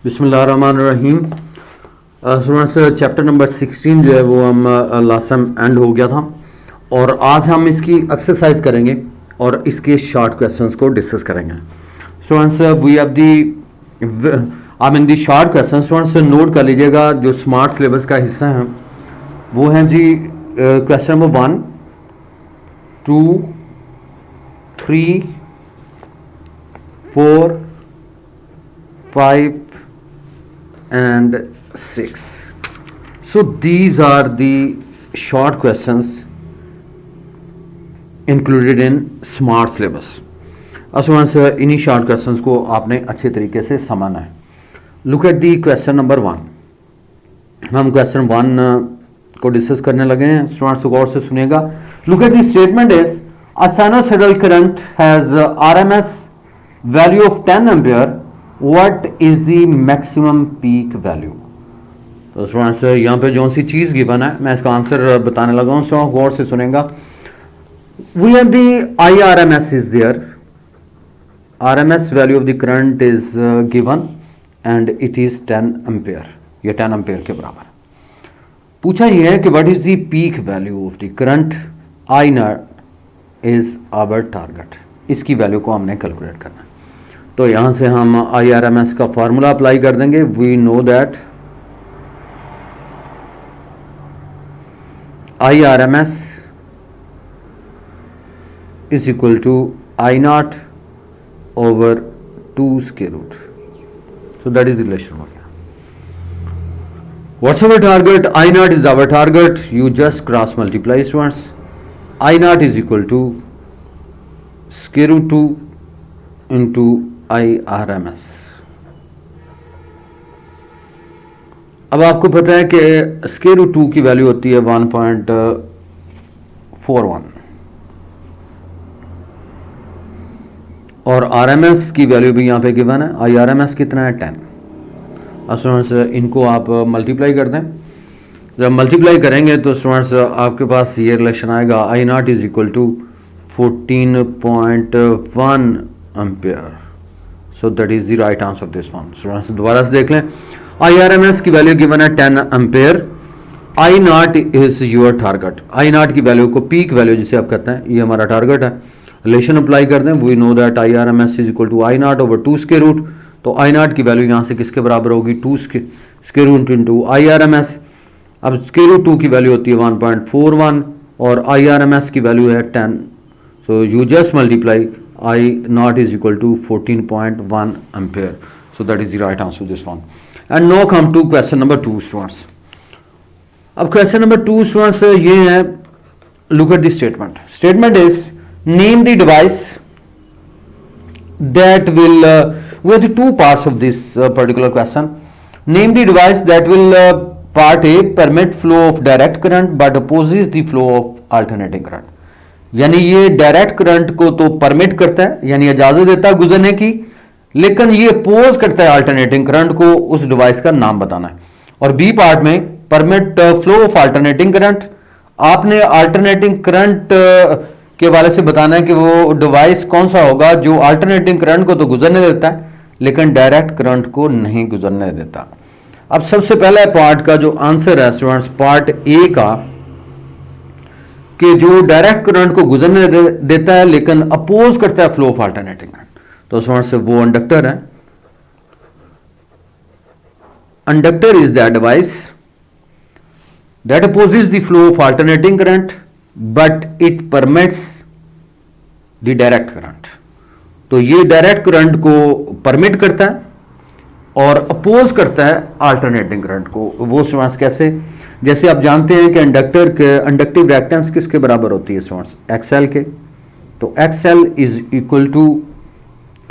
बिस्मिल्लाहिर्रहमानिर्रहीम। Students, chapter number 16 जो है वो हम लास्ट टाइम एंड हो गया था और आज हम इसकी एक्सरसाइज करेंगे और इसके शॉर्ट क्वेश्चंस को डिस्कस करेंगे। Students, we have the I mean the short question. Students note कर लीजिएगा, जो स्मार्ट सिलेबस का हिस्सा है वो हैं जी question number 1, 2, 3, 4, 5 and 6. So these are the short questions included in smart syllabus. Students, इन्हीं शॉर्ट क्वेश्चंस को आपने अच्छे तरीके से समझना है। Look at the question number 1। हम क्वेश्चन 1 को डिस्कस करने लगे हैं। स्टूडेंट्स गौर से सुनिएगा। Look at the statement is a sinusoidal current has RMS value of 10 ampere, what is the maximum peak value. तो स्टूडेंट्स यहाँ पे जो सी चीज गिवन है मैं इसका आंसर बताने लगा हूँ। स्टूडेंट गौर से सुनेगा। We have the IRMS is there, RMS value of the current is given and it is 10 ampere. ये 10 एम्पियर के बराबर। पूछा यह है कि what is the peak value of the current, I not is our target. इसकी वैल्यू को हमने कैलकुलेट करना है। तो यहां से हम IRMS का फॉर्मूला अप्लाई कर देंगे। We know that IRMS is equal to I not over 2 square root. So that is the relation हो गया। What's our target, I not is our target. You just cross multiply students. I not is equal to square root 2 into IRMS। अब आपको पता है कि square root 2 की value होती है 1.41 और RMS की वैल्यू भी यहां पे गिवन है। IRMS कितना है 10। स्टूडेंट्स इनको आप मल्टीप्लाई कर दें। जब मल्टीप्लाई करेंगे तो स्टूडेंट्स आपके पास ये रिलेशन आएगा, I not is equal to 14.1 ampere. So that is the right answer of this one. Students दोबारा से देख लें। IRMS की वैल्यू गिवन है 10 ampere. I not is your target. I not की वैल्यू को पीक वैल्यू जिसे आप कहते हैं, ये हमारा टारगेट है। रिलेशन अप्लाई कर दें। We know that IRMS is equal to I not over 2 square root. तो I नॉट की वैल्यू यहाँ से किसके बराबर होगी, 2 स्क्वायर रूट इंटू IRMS। अब स्क्वायर रूट 2 की वैल्यू होती है 1.41 और IRMS की वैल्यू है 10। So you just multiply I not is equal to 14.1 ampere. So that is the right answer to this one. And now come to question number 2 students. अब question number 2 students ये है, look at the statement. Statement is name the device that will we have the two parts of this particular question. Name the device that will part A permit flow of direct current but opposes the flow of alternating current. यानी ये direct current को तो permit करता है, यानी इजाजत देता है गुजरने की, लेकिन ये अपोज करता है अल्टरनेटिंग करंट को। उस डिवाइस का नाम बताना है। और बी पार्ट में permit flow of alternating current, आपने अल्टरनेटिंग करंट के वाले से बताना है कि वो डिवाइस कौन सा होगा जो अल्टरनेटिंग करंट को तो गुजरने देता है लेकिन डायरेक्ट करंट को नहीं गुजरने देता। अब सबसे पहला पार्ट का जो आंसर है स्टूडेंट्स, पार्ट ए का, कि जो डायरेक्ट करंट को गुजरने देता है लेकिन अपोज करता है फ्लो ऑफ अल्टरनेटिंग करंट, तो स्टूडेंट्स वो इंडक्टर है। Inductor is that device that opposes the flow of alternating current but it permits the direct current. तो ये डायरेक्ट करंट को परमिट करता है और अपोज करता है अल्टरनेटिंग करंट को। वो स्टूडेंट्स कैसे, जैसे आप जानते हैं कि इंडक्टर के इंडक्टिव रिएक्टेंस किसके बराबर होती है स्टूडेंट्स, XL के। तो XL is equal to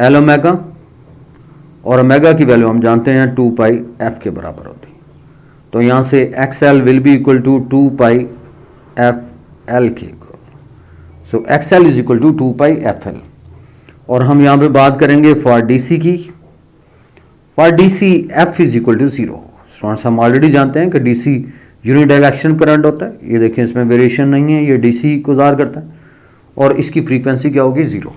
L omega और ओमेगा की वैल्यू हम जानते हैं 2 पाई F के बराबर होती है। तो यहां से XL will be equal to 2 pi FL के। So XL is equal to 2 pi FL। और हम यहां पे बात करेंगे फॉर DC की। For DC F is equal to 0। Students हम ऑलरेडी जानते हैं कि DC यूनिट डायरेक्शन करंट होता है। ये देखें, इसमें वेरिएशन नहीं है, ये DC को ज़ाहिर करता है और इसकी फ्रीक्वेंसी क्या होगी, 0।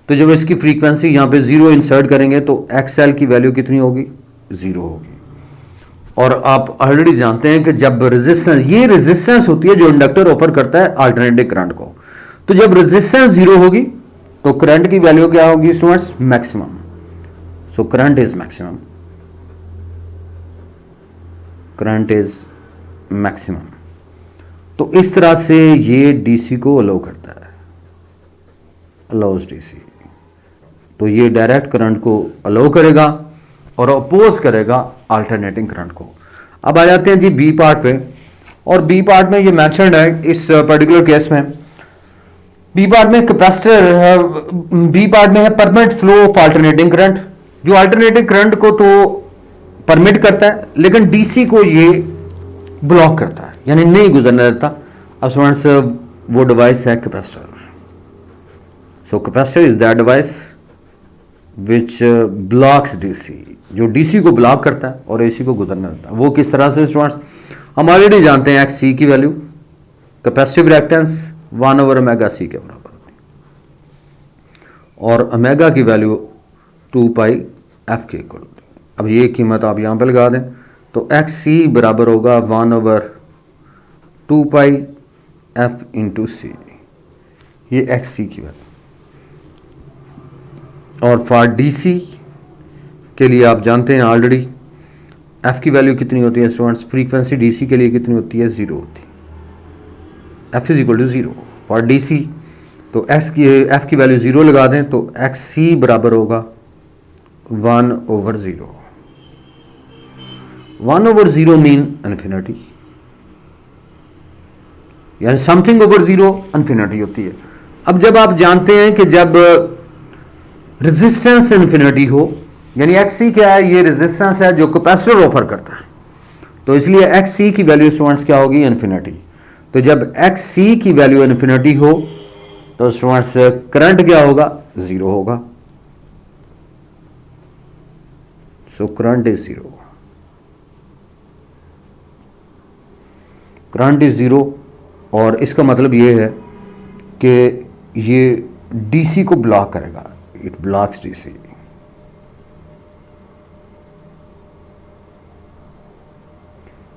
तो जब इसकी फ्रीक्वेंसी यहाँ पे 0 इंसर्ट करेंगे तो XL की वैल्यू कितनी होगी, 0 होगी। और आप ऑलरेडी जानते हैं कि जब रेजिस्टेंस, ये रेजिस्टेंस होती है जो इंडक्टर ऑफर करता है अल्टरनेटिंग करंट को, तो जब रेजिस्टेंस 0 होगी तो करंट की वैल्यू क्या होगी students? Maximum. So current is maximum, current is maximum. तो इस तरह से ये डीसी को अलाउ करता है, अलाउज डीसी। तो ये डायरेक्ट करंट को अलाउ करेगा और अपोज करेगा अल्टरनेटिंग करंट को। अब आ जाते हैं जी बी पार्ट पे, और बी पार्ट में ये मेंशन्ड है इस पर्टिकुलर केस में। बी पार्ट में कैपेसिटर, बी पार्ट में है permit flow of alternating current, जो अल्टरनेटिंग करंट को तो परमिट करता है लेकिन डीसी को ये ब्लॉक करता है, यानी नहीं गुजरने देता। अब स्टूडेंट्स वो डिवाइस है capacitor. So capacitor is that device which blocks DC, जो डीसी को ब्लॉक करता है और एसी को गुजरने देता है। वो किस तरह से स्टूडेंट्स? हम ऑलरेडी जानते हैं एक्स सी की वैल्यू, कैपेसिटिव रिएक्टेंस 1/ωc के बराबर होती है और ओमेगा की वैल्यू 2πf के इक्वल होती है। अब ये कीमत आप यहां पर लगा दें तो एक्स सी बराबर होगा 1/2πf इंटू सी, ये एक्स सी की वैल्यू। और फॉर डीसी के लिए आप जानते हैं ऑलरेडी एफ की वैल्यू कितनी होती है स्टूडेंट्स? फ्रीक्वेंसी डीसी के लिए कितनी होती है? 0 होती है। F is equal to 0 for DC. तो एफ की वैल्यू 0 लगा दें तो एक्स सी बराबर होगा 1/0। 1/0 मीन इन्फिनिटी, यानी समथिंग ओवर 0 इन्फिनिटी होती है। अब जब आप जानते हैं कि जब रेजिस्टेंस इन्फिनिटी हो, यानी एक्स सी क्या है? ये रेजिस्टेंस है जो कैपेसिटर ऑफर करता है, तो इसलिए एक्स सी की वैल्यू स्टूडेंट्स क्या होगी? इन्फिनिटी। तो जब एक्स सी की वैल्यू इन्फिनिटी हो तो स्टूडेंट्स करंट क्या होगा? 0 होगा। So current is 0, current is 0। और इसका मतलब ये है कि ये डीसी को ब्लॉक करेगा, इट ब्लॉक्स डीसी।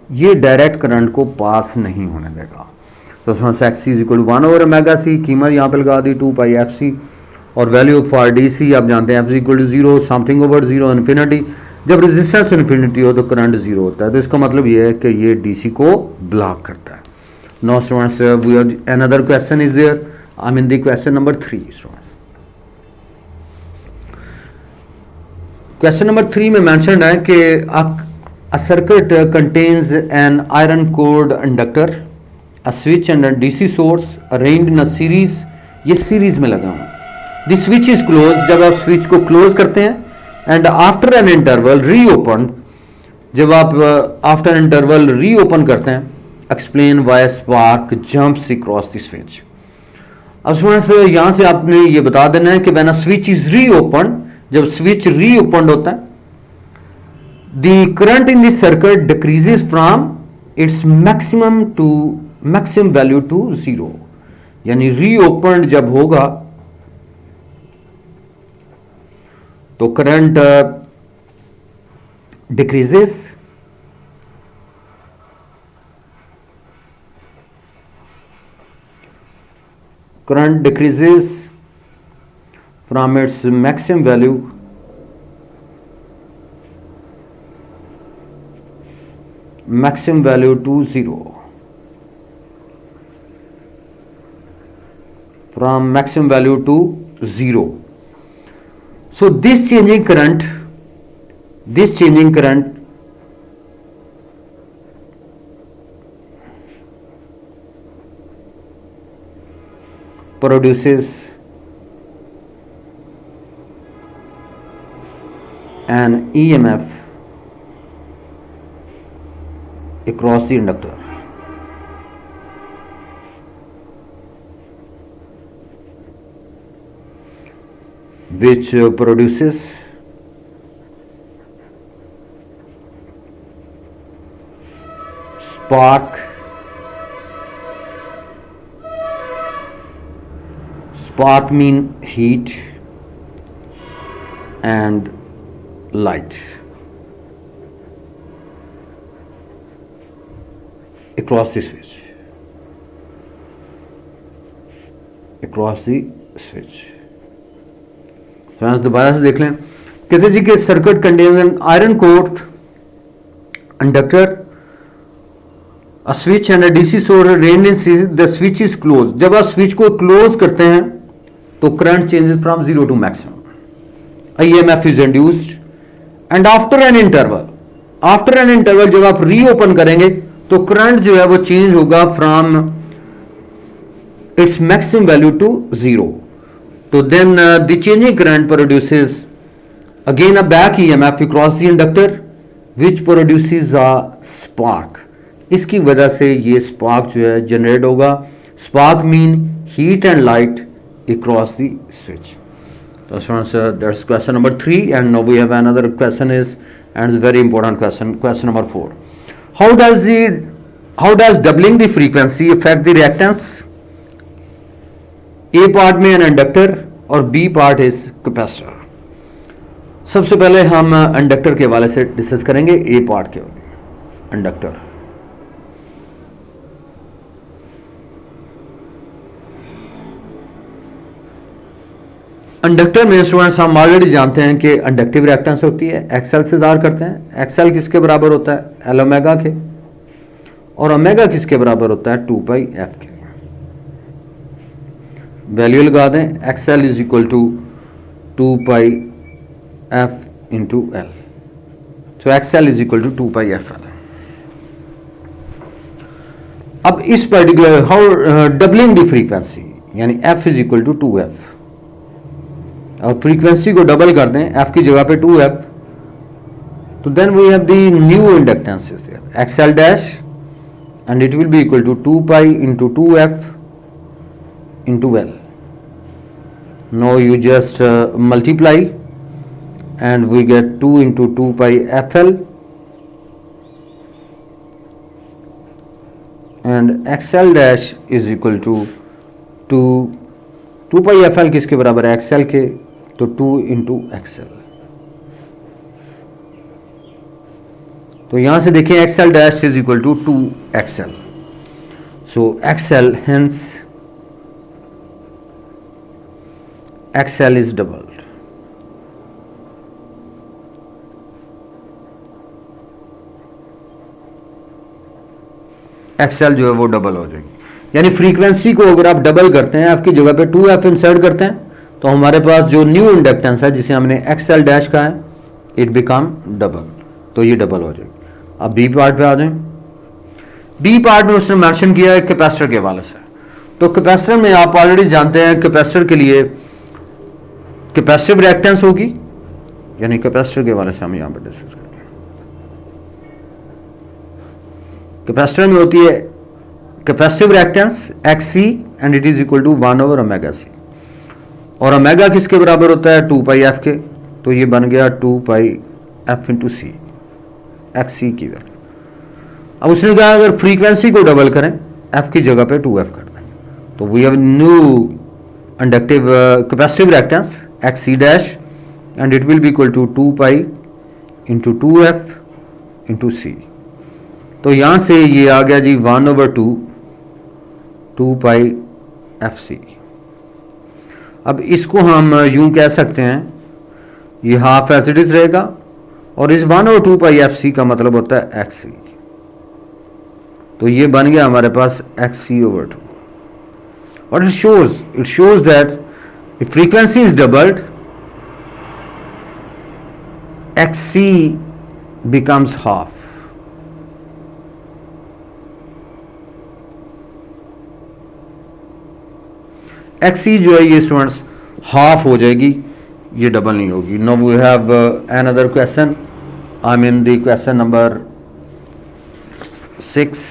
ये डायरेक्ट करंट को पास नहीं होने देगा। तो उसमें X C is equal to 1/ωc, कीमत यहाँ पे लगा दी 2πfc, और वैल्यू फॉर डीसी आप जानते हैं F is equal to 0, something over 0 infinity. जब रेजिस्टेंस इन्फिनिटी हो तो करंट 0 होता है, तो इसका मतलब ये है कि ये डीसी को ब्लॉक करता है। Now students we have another question is there, I mean the question number 3 students. Question number 3 में मेंशन्ड है कि a circuit contains an iron cored inductor, a switch and a DC source arranged in a series। ये series में लगा हुआ। The switch is closed, जब आप switch को क्लोज करते हैं, and after an interval reopened, जब आप after an interval reopen करते हैं, explain why spark jumps across the switch। अब स्टूडेंट्स यहां से आपने ये बता देना है कि when a switch is reopened, जब स्विच रीओपन होता है, the current in the circuit decreases from its maximum value to 0। यानी रीओपन जब होगा तो current decreases from its maximum value to 0, from maximum value to 0। So this changing current produces an EMF across the inductor, which produces spark mean heat and light। across the switch. Across the switch. दोबारा से देख लें, कहते जी कि circuit contains an iron core inductor, a switch and a DC source arranged in the switch is close. जब आप switch को क्लोज करते हैं तो current changes from zero to maximum. EMF is induced and after an interval जब आप reopen करेंगे तो करंट जो है वो चेंज होगा from its maximum value to zero. तो then the changing current produces again a back EMF across the inductor which produces a spark. इसकी वजह से ये स्पार्क जो है जनरेट होगा. Spark mean heat and light across the switch. So students, that's question number 3, and now we have another question is, and it's very important question number 4. How does doubling the frequency affect the reactance? A part में an inductor और B part is capacitor. सबसे पहले हम inductor के हवाले से discuss करेंगे. A part के इंडक्टर. इंडक्टर में स्टूडेंट्स हम ऑलरेडी जानते हैं कि इंडक्टिव रिएक्टेंस होती है, एक्सएल से ज़ाहिर करते हैं. एक्सएल किसके बराबर होता है? एल ओमेगा के. और ओमेगा किसके बराबर होता है? 2 पाई एफ के. वैल्यू लगा दें, XL is equal to 2 pi f into L. So XL is equal to 2 pi F L. अब इस particular how doubling the frequency, यानी f is equal to 2f. और फ्रीक्वेंसी को डबल कर दें, एफ की जगह पे 2f, तो then we have the new inductance is there XL dash and it will be equal to 2 pi into 2f into L. No you just multiply and we get 2 into 2 pi F L and XL dash is equal to 2 pi F L किसके बराबर है? XL के. तो 2 into XL. तो यहां से देखें XL dash is equal to 2 XL. So XL hence XL is doubled. XL जो है वो डबल हो जाएगी. यानी फ्रीक्वेंसी को अगर आप डबल करते हैं, आपकी जगह पे 2f इंसर्ट करते हैं, तो हमारे पास जो न्यू इंडक्टेंस है जिसे हमने एक्सएल डैश का है, इट बिकम डबल. तो ये डबल हो जाएगी. अब बी पार्ट पे आ जाएं. बी पार्ट में उसने मेंशन किया है कैपेसिटर के हवाले से. तो कैपेसिटर में आप ऑलरेडी जानते हैं कैपेसिटर के लिए कैपेसिटिव रिएक्टेंस होगी, यानी कैपेसिटर के हवाले से हम यहां पर डिस्कस करेंगे. कैपेसिटर में होती है capacitive reactance XC and it is equal to 1 over omega C. और ओमेगा किसके बराबर होता है? 2 पाई एफ के. तो ये बन गया 2 पाई एफ इंटू सी, XC की वैल्यू. अब उसने कहा अगर फ्रीक्वेंसी को डबल करें, एफ की जगह पे 2f कर दें, तो we have new inductive capacitive reactance XC dash and it will be equal to 2 pi into 2f into C. तो यहां से ये आ गया जी 1 ओवर 2 पाई एफ सी. अब इसको हम यूं कह सकते हैं, ये हाफ एज इट इज रहेगा, और इस 1 ओवर 2 पाई एफ सी का मतलब होता है एक्स सी. तो ये बन गया हमारे पास एक्स सी ओवर 2. और it shows that if frequency is doubled, XC becomes half. XC जो है ये स्टूडेंट्स हाफ हो जाएगी, ये डबल नहीं होगी. Now we have another question. I mean the question number 6.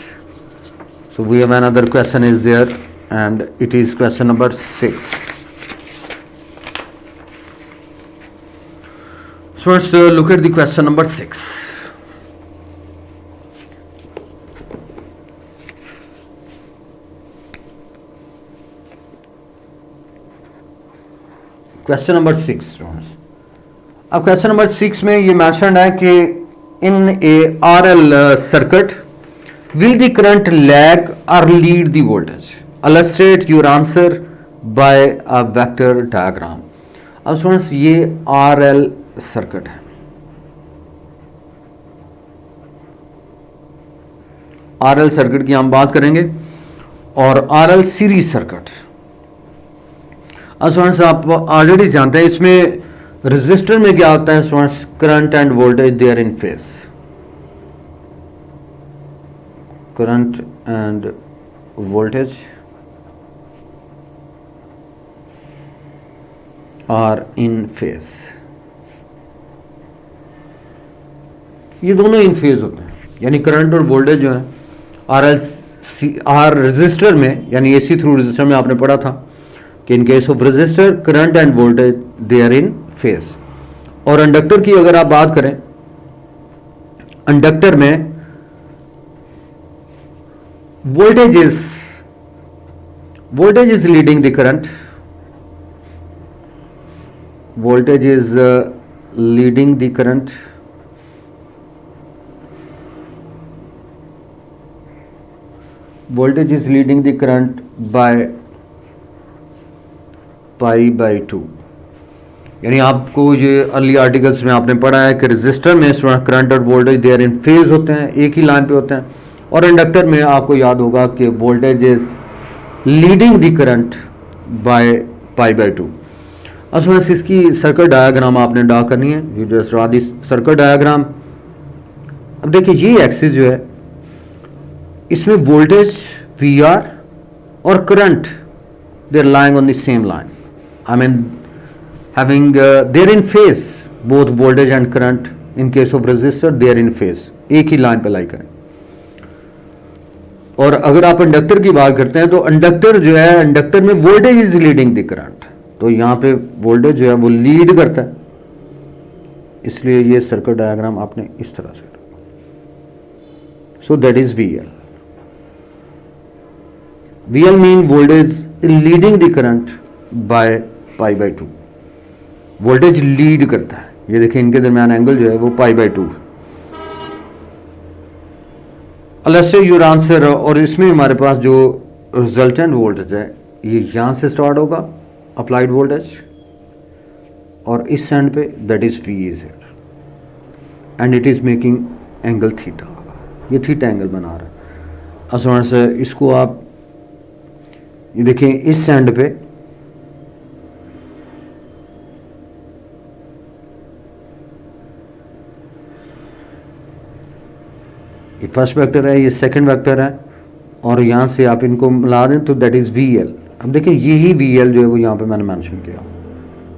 So we have another question is there, and it is question number 6. So let's look at the question number 6. Question number 6. अब question number 6 में ये mention है कि in a RL circuit Will the current lag or lead the voltage? Illustrate your answer by a vector diagram. अब students ये RL circuit है, RL circuit की हम बात करेंगे और RL सीरीज सर्किट। अब स्टूडेंट्स आप ऑलरेडी जानते हैं इसमें रेजिस्टर में क्या होता है students, current and voltage they are in phase, current and voltage are in phase, ये दोनों इन फेज होते हैं, यानी करंट और वोल्टेज जो है आर रेजिस्टर में यानी एसी थ्रू रेजिस्टर में आपने पढ़ा था कि in case of resistor current and voltage they are in phase. और इंडक्टर की अगर आप बात करें, इंडक्टर में voltage is leading the current, voltage is leading the current, voltage is leading the current by pi by 2। यानी आपको ये अर्ली आर्टिकल्स में आपने पढ़ा है कि रेजिस्टर में करंट और voltage they are in phase होते हैं, एक ही लाइन पे होते हैं, और इंडक्टर में आपको याद होगा कि voltage is leading the current by pi by 2। अब बस इसकी सर्किट डायग्राम आपने ड्रा करनी है, ये जो सर्किट डायग्राम। अब देखिए ये एक्सिस जो है इसमें वोल्टेज VR और current they are lying on the same line, I mean having they are in phase, both voltage and current in case of resistor they are in phase, एक ही line पे लाई करें। और अगर आप इंडक्टर की बात करते हैं तो इंडक्टर जो है, इंडक्टर में voltage is leading the current, तो यहां पे वोल्टेज जो है वो लीड करता है, इसलिए ये सर्किट डायग्राम आपने इस तरह से, सो that is VL। VL mean voltage leading the current by pi by 2, voltage lead करता है। ये देखिए इनके दरमियान एंगल जो है वो pi by 2। Let's say your answer, और इसमें हमारे पास जो रिजल्टेंट वोल्टेज है ये यहां से स्टार्ट होगा अप्लाइड वोल्टेज, और इस एंड पे that is VZ and it is making angle theta, ये थीटा एंगल बना रहा है। अब से इसको आप ये देखें इस एंड पे ये फर्स्ट वेक्टर है, ये सेकंड वेक्टर है, और यहां से आप इनको मिला दें तो दैट इज VL। अब देखिए यही VL जो है वो यहाँ पे मैंने मेंशन किया,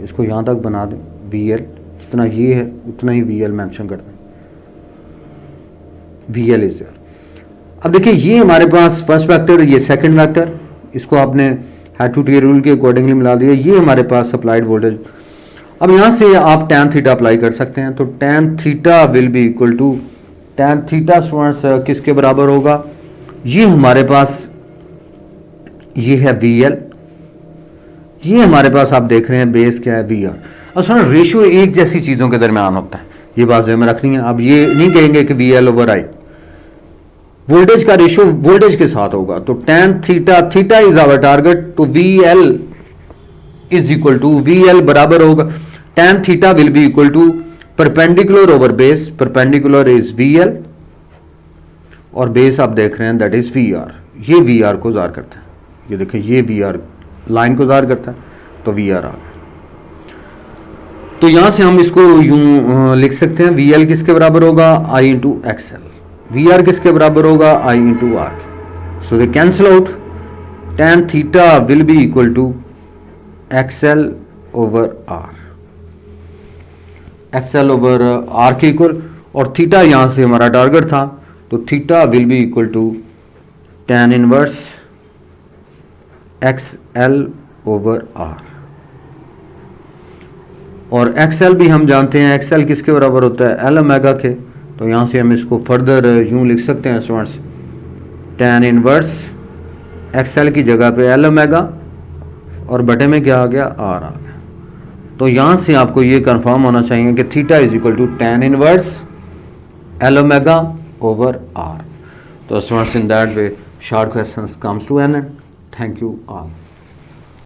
इसको यहाँ तक बना दें VL, जितना ये है उतना ही VL मेंशन कर दें, VL इज देयर। अब देखिए ये हमारे पास फर्स्ट वेक्टर, ये सेकंड वेक्टर, इसको आपने हेड टू टेल रूल के अकॉर्डिंगली मिला दिया, ये हमारे पास अप्लाइड वोल्टेज। अब यहाँ से आप tan थीटा अप्लाई कर सकते हैं, तो tan theta will be equal to tan theta students किसके बराबर होगा, ये हमारे पास ये है VL, ये हमारे पास आप देख रहे हैं बेस क्या है VR। और सुनो रेशियो एक जैसी चीजों के दरमियान होता है, ये बात में रखनी है। अब ये नहीं कहेंगे कि VL ओवर I, वोल्टेज का रेशियो वोल्टेज के साथ होगा, तो tan theta, theta is our target, तो VL is equal to VL बराबर होगा tan theta will be equal to perpendicular over base, perpendicular is VL और बेस आप देख रहे हैं दैट इज VR, ये VR को जार करता है, ये देखिए ये VR लाइन को जार करता है, तो VR आ गया। तो यहां से हम इसको यूं लिख सकते हैं, VL किसके बराबर होगा I इंटू XL, VR किसके बराबर होगा I into R, so they cancel out, tan theta will be equal to XL over R, XL over R के इक्वल, और थीटा यहां से हमारा टारगेट था, तो theta will be equal to tan inverse XL over R, और XL भी हम जानते हैं XL किसके बराबर होता है L ओमेगा के, तो यहां से हम इसको फर्दर यूं लिख सकते हैं स्टूडेंट्स, tan इनवर्स XL की जगह पे L ओमेगा और बटे में क्या आ गया R आ गया। तो यहां से आपको ये कंफर्म होना चाहिए कि theta is equal to tan inverse L omega over R। So students, in that way, short questions comes to an end. Thank you all.